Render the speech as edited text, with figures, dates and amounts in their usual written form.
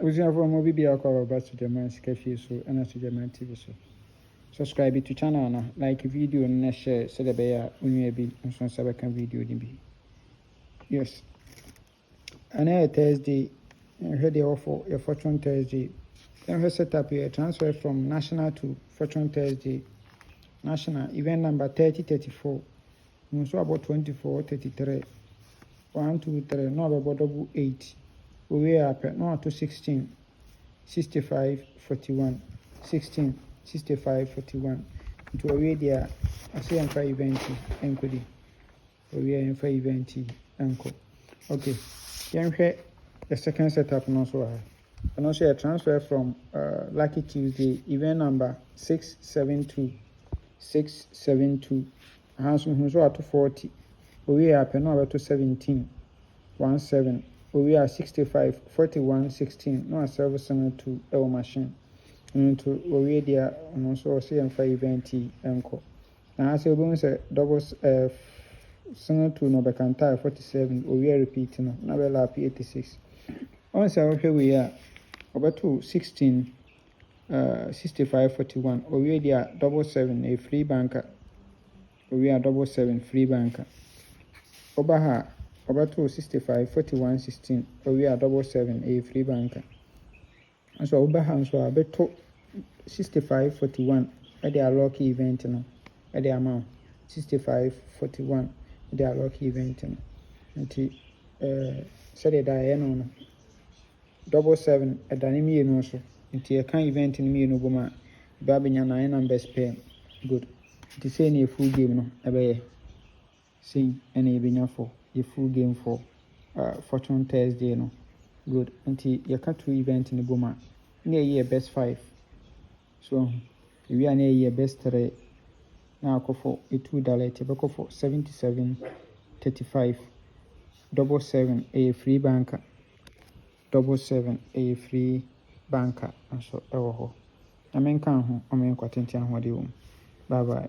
Abusuafo mo bi akɔ aba Sugyama Sika Fie so ɛna Sugyama TV so. Subscribe to channel na like video na share so that ɛbɛyɛ a onua bi nso nsa bɛka video ni bi. Yes. Ɛna yɛ Thursday. Yɛhwɛ deɛ wɔfɔ yɛ Fortune Thursday. Yɛhwɛ setup yɛ transfer from national to Fortune Thursday. National event number 3034. Nso about 2433. 123 no about double 8. We are no to 16 65 41 16 65 41 into a radio. I say I'm for event encody. We are in for event uncle. Okay, the second setup no so and also a transfer from Lucky Tuesday event number 672 672 handsome so to 40. We are no to 17 17. We are 65 41 16 no service to our machine into we there and also see and for event enko na say we say doubles singing to no bekanta 47 we are repeating no na be lap 86 on say we are over to 16 65 41 we there double 7 a free banker we are double 7 free banker over about 65 41 16 we are double 7 a free banker and so over hands so I bet 65 41 at their lucky event no at the amount 65 41 their lucky event no and said that no double 7 at the enemy no so into a kind event in me no boma babenya 9 numbers pair good to say any full game no ebe sing any benya for a full game for Fortune Thursday no good until you cut to event in the boma near year best 5 so we are near year best 3 now go for a $2 go for 77 35 double 7 a free banker double 7 a free banker and so I mean can ho I mean kwatenti ahode wo bye bye.